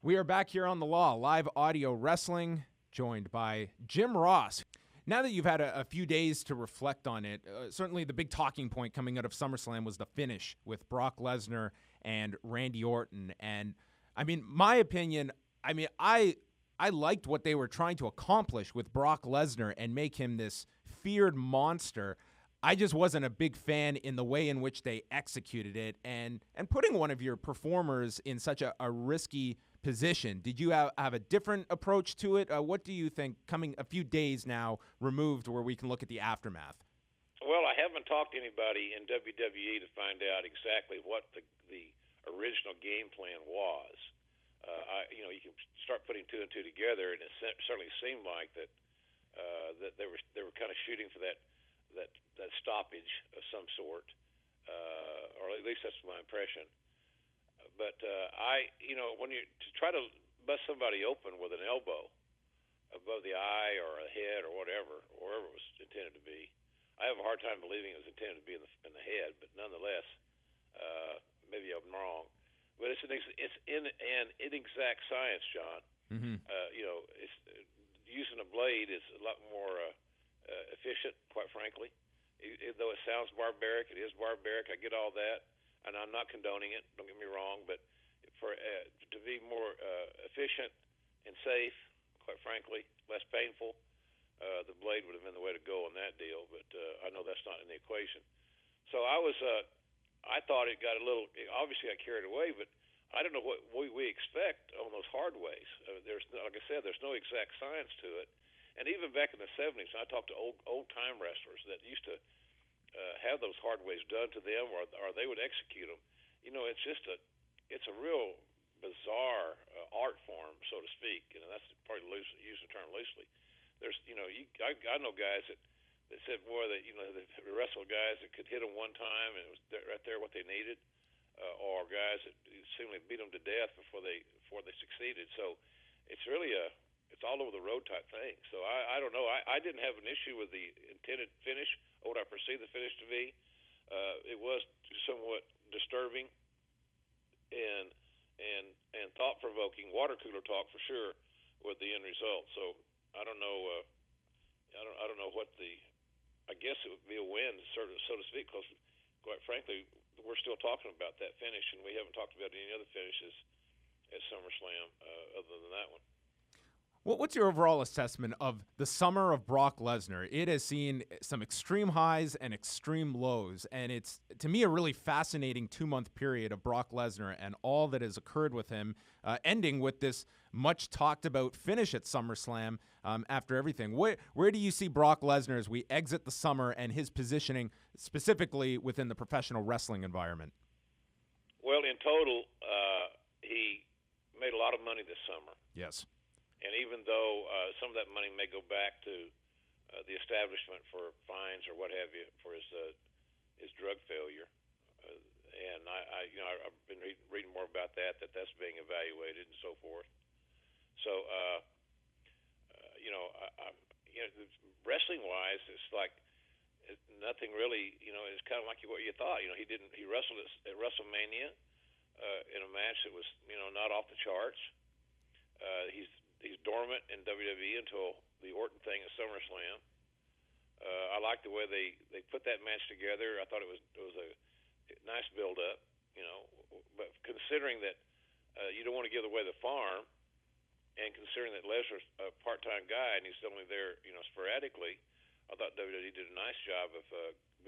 We are back here on The Law, live audio wrestling, joined by Jim Ross. Now that you've had a few days to reflect on it, certainly the big talking point coming out of SummerSlam was the finish with Brock Lesnar and Randy Orton. And, I mean, my opinion, I liked what they were trying to accomplish with Brock Lesnar and make him this feared monster. I just wasn't a big fan in the way in which they executed it and putting one of your performers in such a risky position. Did you have a different approach to it? What do you think, coming a few days now removed, where we can look at the aftermath? Well, I haven't talked to anybody in WWE to find out exactly what the original game plan was. You can start putting two and two together, and it certainly seemed like that they were kind of shooting for that stoppage of some sort, or at least that's my impression. But when you to try to bust somebody open with an elbow above the eye or a head or wherever it was intended to be, I have a hard time believing it was intended to be in the head. But nonetheless, maybe I'm wrong. But it's in an inexact science, John. Mm-hmm. It's using a blade is a lot more efficient, quite frankly. Though it sounds barbaric, it is barbaric. I get all that, and I'm not condoning it. Don't get me wrong, but for to be more efficient and safe, quite frankly, less painful, the blade would have been the way to go on that deal. But I know that's not in the equation. So I thought it got a little. Obviously, I carried away, but I don't know what we expect on those hard ways. There's, like I said, there's no exact science to it. And even back in the 70s, I talked to old-time wrestlers that used to have those hard ways done to them, or they would execute them. It's a real bizarre art form, so to speak. That's probably use the term loosely. I know guys that said, boy, that they wrestled guys that could hit them one time and it was right there what they needed, or guys that seemingly beat them to death before they succeeded. So it's really it's all over the road type thing. So I don't know. I didn't have an issue with the intended finish or what I perceived the finish to be. It was somewhat disturbing and thought-provoking, water cooler talk for sure, with the end result. So I don't know. I don't know what I guess it would be a win, so to speak, because quite frankly, we're still talking about that finish, and we haven't talked about any other finishes at SummerSlam other than that one. Well, what's your overall assessment of the summer of Brock Lesnar? It has seen some extreme highs and extreme lows, and it's, to me, a really fascinating 2-month period of Brock Lesnar and all that has occurred with him, ending with this much-talked-about finish at SummerSlam after everything. Where do you see Brock Lesnar as we exit the summer and his positioning specifically within the professional wrestling environment? Well, in total, he made a lot of money this summer. Yes. And even though some of that money may go back to the establishment for fines or what have you for his drug failure, and I've been reading more about that's being evaluated and so forth. So wrestling wise, it's like nothing really. It's kind of like what you thought. He wrestled at WrestleMania in a match that was not off the charts. He's dormant in WWE until the Orton thing at SummerSlam. I like the way they put that match together. I thought it was a nice build-up, But considering that you don't want to give away the farm, and considering that Lesnar's a part-time guy and he's only there, sporadically, I thought WWE did a nice job of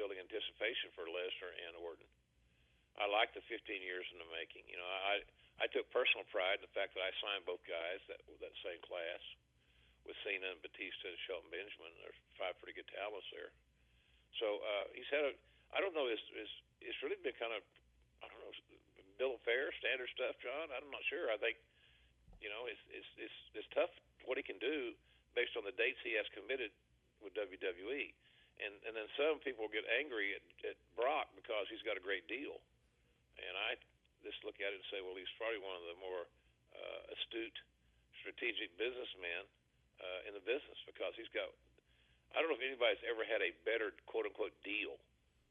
building anticipation for Lesnar and Orton. I like the 15 years in the making. I took personal pride in the fact that I signed both guys that same class with Cena and Batista and Shelton Benjamin. There's 5 pretty good talents there. So he's had I don't know, it's really been kind of, I don't know, bill of fare, standard stuff, John. I'm not sure. I think, it's tough what he can do based on the dates he has committed with WWE. And then some people get angry at Brock because he's got a great deal. And I just look at it and say, well, he's probably one of the more astute, strategic businessmen in the business, because he's got, I don't know if anybody's ever had a better quote-unquote deal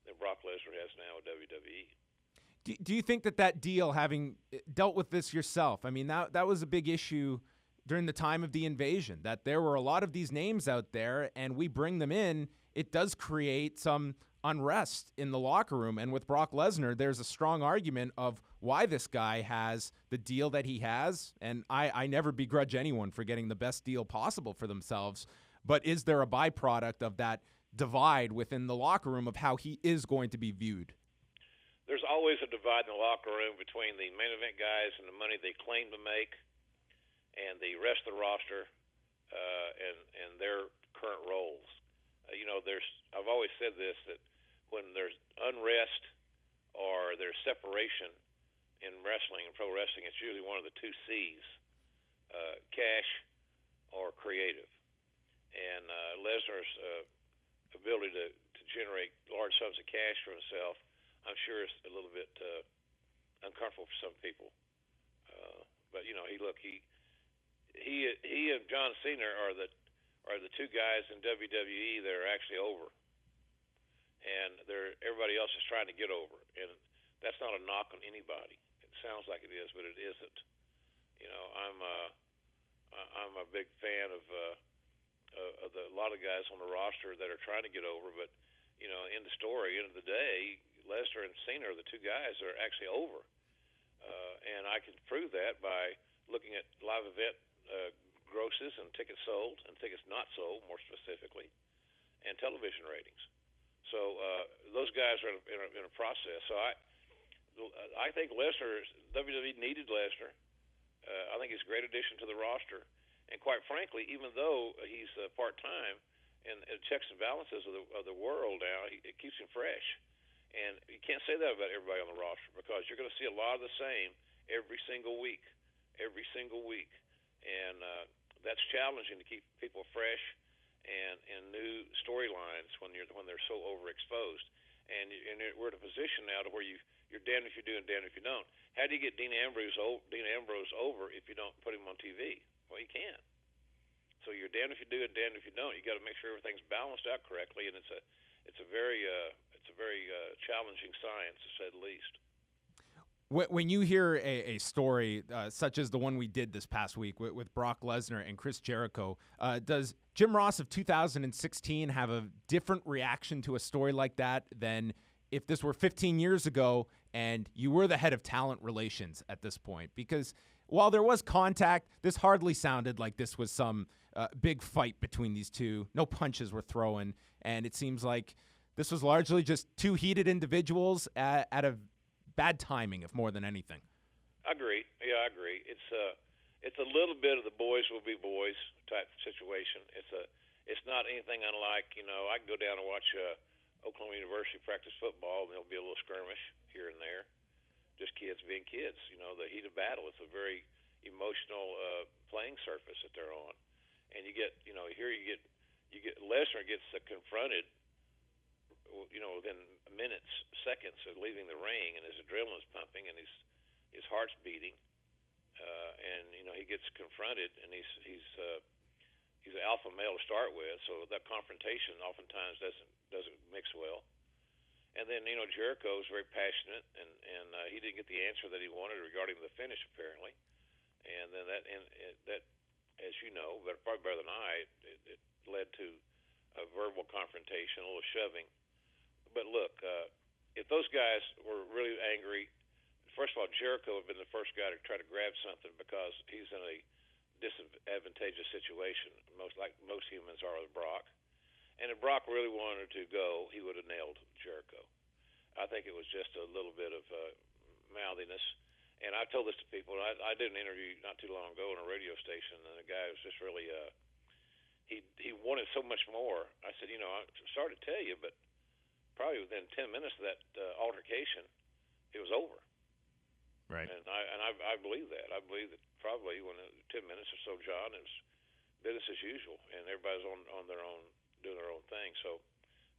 than Brock Lesnar has now with WWE. Do you think that deal, having dealt with this yourself, I mean, that was a big issue during the time of the invasion, that there were a lot of these names out there, and we bring them in, it does create some unrest in the locker room. And with Brock Lesnar, there's a strong argument of why this guy has the deal that he has, and I never begrudge anyone for getting the best deal possible for themselves, but is there a byproduct of that divide within the locker room of how he is going to be viewed? There's always a divide in the locker room between the main event guys and the money they claim to make and the rest of the roster and their current roles. I've always said this, that when there's unrest or there's separation in wrestling and pro wrestling, it's usually one of the two C's, cash or creative. And Lesnar's ability to generate large sums of cash for himself, I'm sure it's a little bit uncomfortable for some people. But he and John Cena are the two guys in WWE that are actually over, and everybody else is trying to get over. And that's not a knock on anybody. It sounds like it is, but it isn't. I'm a big fan of a lot of guys on the roster that are trying to get over, but in the story, end of the day, Lesnar and Cena are the two guys that are actually over. And I can prove that by looking at live event grosses and tickets sold and tickets not sold, more specifically, and television ratings. So those guys are in a process. So I think WWE needed Lesnar. I think he's a great addition to the roster. And quite frankly, even though he's part-time and checks and balances of the world now, it keeps him fresh. And you can't say that about everybody on the roster, because you're going to see a lot of the same every single week. And that's challenging to keep people fresh and new storylines when they're so overexposed. And we're in a position now to where you're damned if you do and damned if you don't. How do you get Dean Ambrose over if you don't put him on TV? Well, you can't. So you're damned if you do and damned if you don't. You got to make sure everything's balanced out correctly, and it's a very challenging science, to say the least. When you hear a story such as the one we did this past week with Brock Lesnar and Chris Jericho, does Jim Ross of 2016 have a different reaction to a story like that than if this were 15 years ago and you were the head of talent relations at this point? Because while there was contact, this hardly sounded like this was some big fight between these two. No punches were thrown, and it seems like this was largely just two heated individuals at a bad timing, if more than anything. I agree. Yeah, I agree. It's a little bit of the boys will be boys type situation. It's not anything unlike, I can go down and watch Oklahoma University practice football, and there'll be a little skirmish here and there. Just kids being kids, the heat of battle. It's a very emotional playing surface that they're on. And you get Lesnar gets confronted, within minutes, seconds of leaving the ring, and his adrenaline's pumping, and his heart's beating, and he gets confronted, and he's an alpha male to start with, so that confrontation oftentimes doesn't mix well. And then Jericho is very passionate, and he didn't get the answer that he wanted regarding the finish, apparently, and then that, as you know, but probably better than I, it led to a verbal confrontation, a little shoving. But look, if those guys were really angry, first of all, Jericho had been the first guy to try to grab something because he's in a disadvantageous situation, like most humans are with Brock. And if Brock really wanted to go, he would have nailed Jericho. I think it was just a little bit of mouthiness. And I told this to people. I did an interview not too long ago on a radio station, and the guy was just really he wanted so much more. I said, I'm sorry to tell you, but probably within 10 minutes of that altercation, it was over. Right. And I believe that. I believe that probably when 10 minutes or so, John, it was business as usual, and everybody's on their own, doing their own thing. So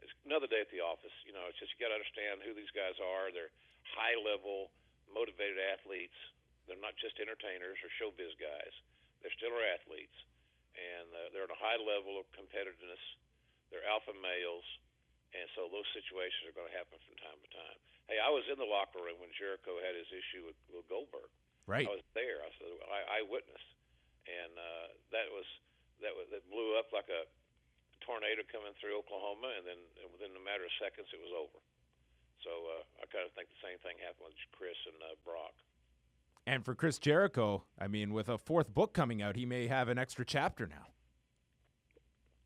it's another day at the office. It's just you got to understand who these guys are. They're high-level, motivated athletes. They're not just entertainers or showbiz guys. They're still our athletes, and they're at a high level of competitiveness. They're alpha males. And so those situations are going to happen from time to time. Hey, I was in the locker room when Jericho had his issue with Goldberg. Right. I was there. I said I witnessed, and that blew up like a tornado coming through Oklahoma, and then within a matter of seconds it was over. So I kind of think the same thing happened with Chris and Brock. And for Chris Jericho, I mean, with a fourth book coming out, he may have an extra chapter now.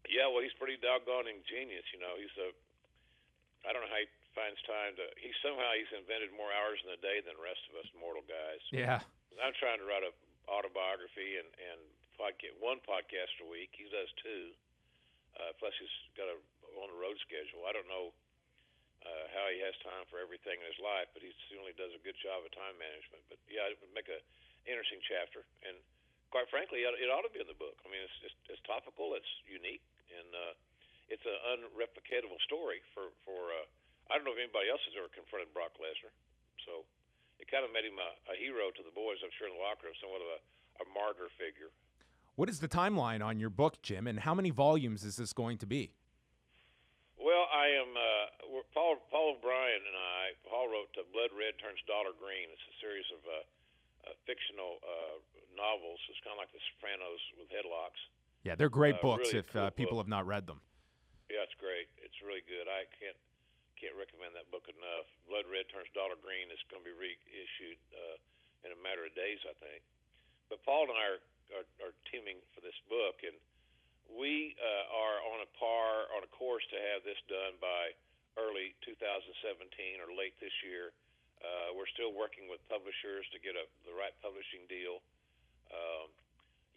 Yeah, well, he's pretty doggone ingenious. You know, I don't know how he finds time to. He's invented more hours in a day than the rest of us mortal guys. Yeah. I'm trying to write a autobiography and one podcast a week. He does two. Plus, he's got on a road schedule. I don't know how he has time for everything in his life, but he certainly does a good job of time management. But yeah, it would make a interesting chapter, and quite frankly, it ought to be in the book. I mean, it's topical, it's unique, and it's an unreplicatable story for I don't know if anybody else has ever confronted Brock Lesnar, so it kind of made him a hero to the boys, I'm sure, in the locker room, somewhat of a martyr figure. What is the timeline on your book, Jim, and how many volumes is this going to be? Well, I am Paul O'Brien and Paul wrote Blood Red Turns Dollar Green. It's a series of fictional novels. It's kind of like The Sopranos with headlocks. Yeah, they're great books really if cool people book. have not read them. Yeah, it's great. It's really good. I can't recommend that book enough. Blood Red Turns Dollar Green is going to be reissued in a matter of days, I think. But Paul and I are teaming for this book, and we are on a course to have this done by early 2017 or late this year. We're still working with publishers to get the right publishing deal.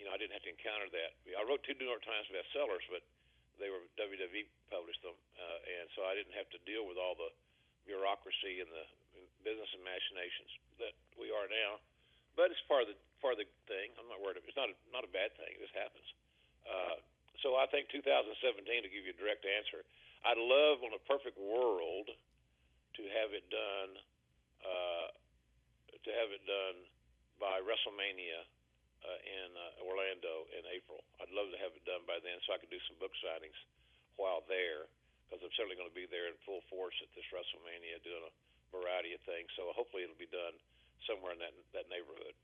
I didn't have to encounter that. I wrote 2 New York Times bestsellers, but they were WWE published them, and so I didn't have to deal with all the bureaucracy and the business and machinations that we are now. But it's part of the thing. I'm not worried. It's not a bad thing. This happens. So I think 2017, to give you a direct answer, I'd love, on a perfect world, to have it done by WrestleMania in Orlando in April. I'd love to have it done by then, so I could do some book signings while there, because I'm certainly going to be there in full force at this WrestleMania doing a variety of things. So hopefully it'll be done somewhere in that neighborhood.